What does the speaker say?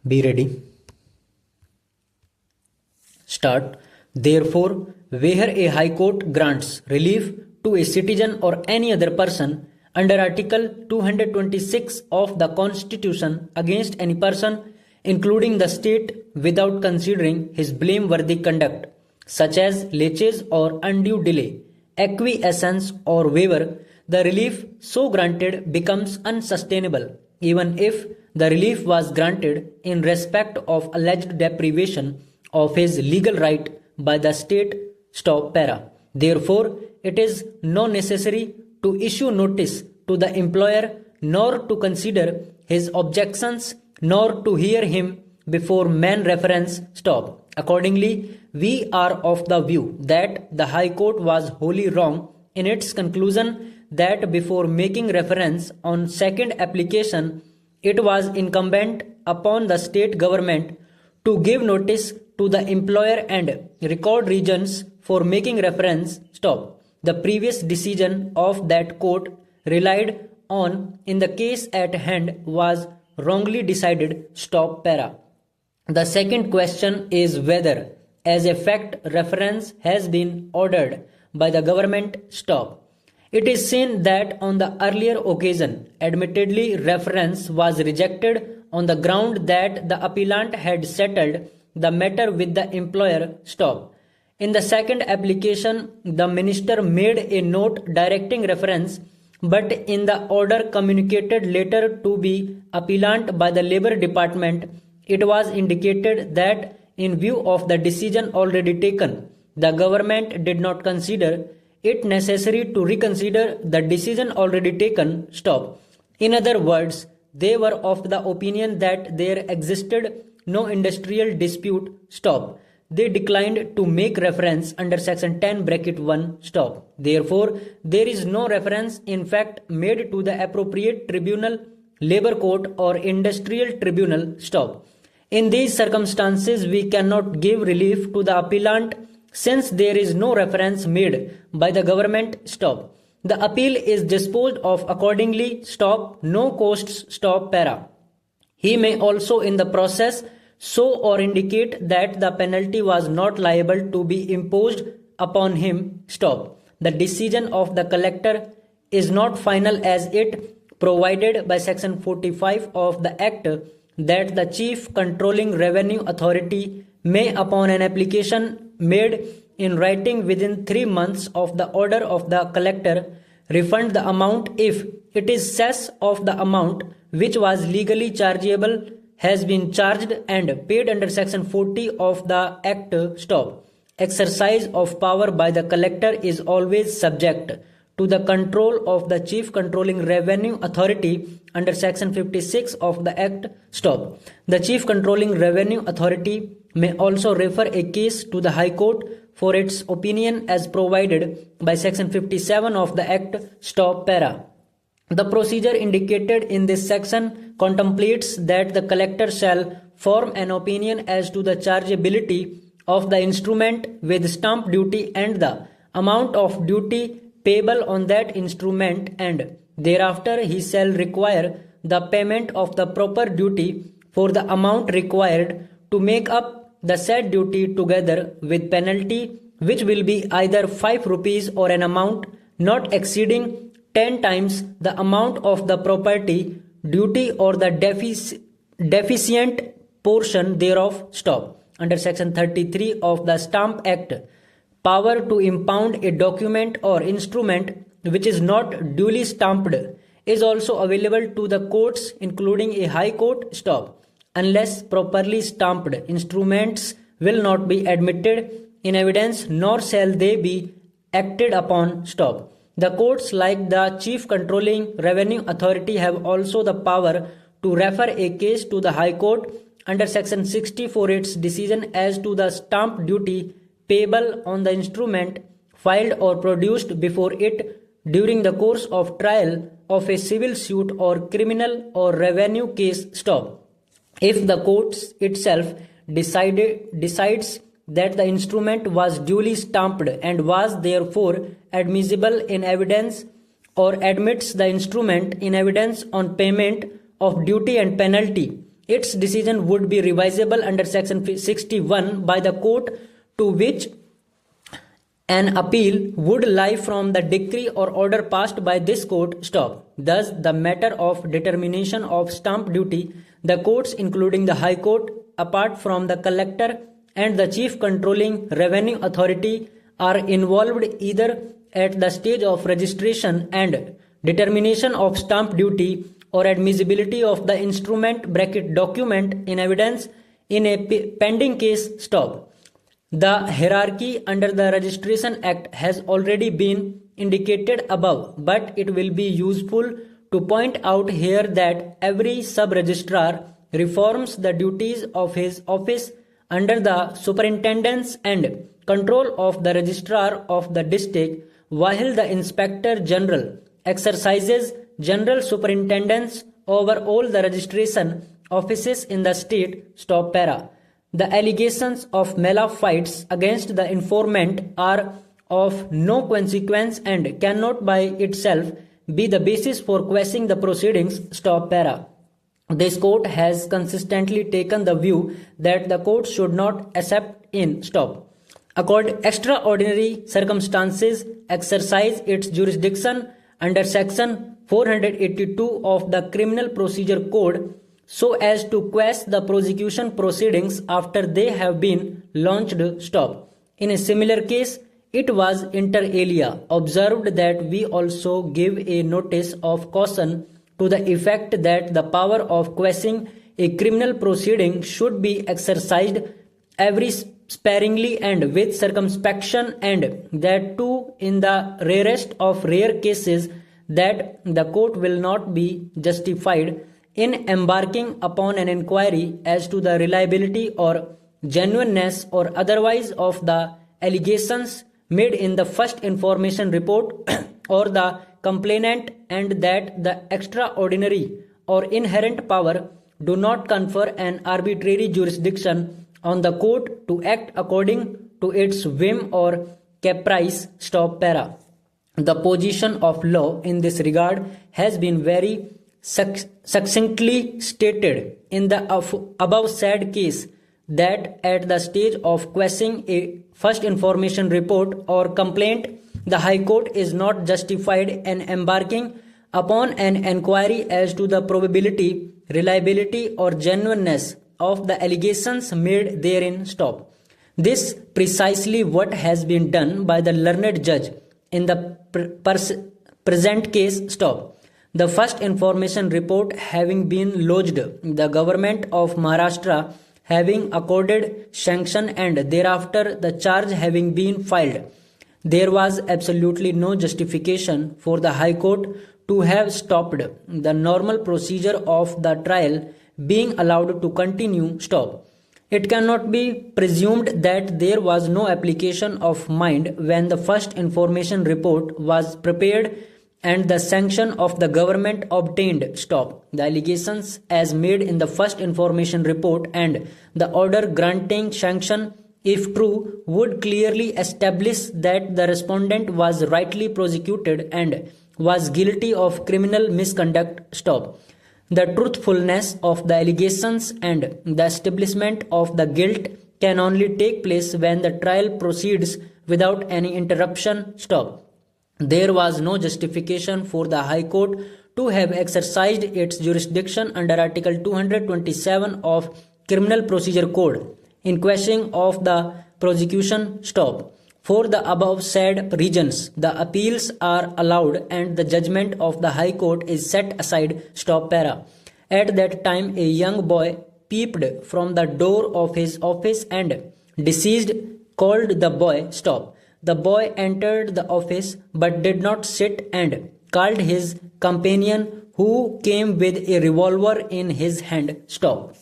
Be ready. Start. Therefore, where a High Court grants relief to a citizen or any other person under Article 226 of the Constitution against any person, including the state, without considering his blameworthy conduct, such as laches or undue delay, acquiescence or waiver, the relief so granted becomes unsustainable, even if the relief was granted in respect of alleged deprivation of his legal right by the state. Stop para. Therefore, it is not necessary to issue notice to the employer, nor to consider his objections, nor to hear him before main reference. Stop. Accordingly, we are of the view that the High Court was wholly wrong in its conclusion that before making reference on second application, it was incumbent upon the state government to give notice to the employer and record reasons for making reference. Stop. The previous decision of that court relied on in the case at hand was wrongly decided. Stop para. The second question is whether, as a fact, reference has been ordered by the government. Stop. It is seen that on the earlier occasion, admittedly, reference was rejected on the ground that the appellant had settled the matter with the employer. Stop. In the second application, the minister made a note directing reference, but in the order communicated later to be appellant by the Labour Department, it was indicated that in view of the decision already taken, the government did not consider it necessary to reconsider the decision already taken. Stop. In other words, they were of the opinion that there existed no industrial dispute. Stop. They declined to make reference under section 10(1). Stop. Therefore, there is no reference in fact made to the appropriate tribunal, labor court or industrial tribunal. Stop. In these circumstances, we cannot give relief to the appellant since there is no reference made by the government. Stop. The appeal is disposed of accordingly. Stop. No costs. Stop para. He may also in the process show or indicate that the penalty was not liable to be imposed upon him. Stop. The decision of the collector is not final as it provided by section 45 of the Act that the Chief Controlling Revenue Authority may, upon an application made in writing within 3 months of the order of the collector, refund the amount if it is cess of the amount which was legally chargeable has been charged and paid under section 40 of the Act. Stop. Exercise of power by the collector is always subject to the control of the Chief Controlling Revenue Authority under section 56 of the Act. Stop. The Chief Controlling Revenue Authority may also refer a case to the High Court for its opinion as provided by section 57 of the Act. Stop para. The procedure indicated in this section contemplates that the collector shall form an opinion as to the chargeability of the instrument with stamp duty and the amount of duty payable on that instrument, and thereafter he shall require the payment of the proper duty for the amount required to make up the said duty together with penalty, which will be either 5 rupees or an amount not exceeding 10 times the amount of the property duty or the deficient portion thereof. Stop. Under section 33 of the Stamp Act, power to impound a document or instrument which is not duly stamped is also available to the courts, including a High Court. Stop. Unless properly stamped, instruments will not be admitted in evidence, nor shall they be acted upon. Stop. The courts, like the Chief Controlling Revenue Authority, have also the power to refer a case to the High Court under section 60 for its decision as to the stamp duty payable on the instrument filed or produced before it during the course of trial of a civil suit or criminal or revenue case. Stop. If the court itself decides that the instrument was duly stamped and was therefore admissible in evidence, or admits the instrument in evidence on payment of duty and penalty, its decision would be revisable under section 61 by the court to which an appeal would lie from the decree or order passed by this court. Stop. Thus, the matter of determination of stamp duty, the courts including the High Court, apart from the collector and the chief controlling revenue authority, are involved either at the stage of registration and determination of stamp duty or admissibility of the instrument document in evidence in a pending case. Stop. The hierarchy under the Registration Act has already been indicated above, but it will be useful to point out here that every sub-registrar reforms the duties of his office under the superintendence and control of the registrar of the district, while the inspector general exercises general superintendence over all the registration offices in the state. Stop para. The allegations of malafides against the informant are of no consequence and cannot by itself be the basis for quashing the proceedings. Stop para. This court has consistently taken the view that the court should not accept in extraordinary circumstances exercise its jurisdiction under section 482 of the Criminal Procedure Code so as to quash the prosecution proceedings after they have been launched. Stop. In a similar case, it was inter alia observed that we also give a notice of caution to the effect that the power of quashing a criminal proceeding should be exercised every sparingly and with circumspection, and that too in the rarest of rare cases that the court will not be justified in embarking upon an inquiry as to the reliability or genuineness or otherwise of the allegations made in the first information report or the complainant, and that the extraordinary or inherent power do not confer an arbitrary jurisdiction on the court to act according to its whim or caprice. Stop para. The position of law in this regard has been very succinctly stated in the above said case, that at the stage of quashing a first information report or complaint, the High Court is not justified in embarking upon an inquiry as to the probability, reliability or genuineness of the allegations made therein. Stop. This precisely what has been done by the learned judge in the present case. Stop. The first information report having been lodged, the government of Maharashtra having accorded sanction, and thereafter the charge having been filed, there was absolutely no justification for the High Court to have stopped the normal procedure of the trial being allowed to continue. Stop. It cannot be presumed that there was no application of mind when the first information report was prepared and the sanction of the government obtained. Stop. The allegations as made in the first information report and the order granting sanction, if true, would clearly establish that the respondent was rightly prosecuted and was guilty of criminal misconduct. Stop. The truthfulness of the allegations and the establishment of the guilt can only take place when the trial proceeds without any interruption. Stop. There was no justification for the High Court to have exercised its jurisdiction under Article 227 of Criminal Procedure Code in quashing of the prosecution. Stop. For the above said reasons, the appeals are allowed and the judgment of the High Court is set aside. Stop para. At that time, a young boy peeped from the door of his office and deceased called the boy. Stop. The boy entered the office but did not sit and called his companion, who came with a revolver in his hand. Stop.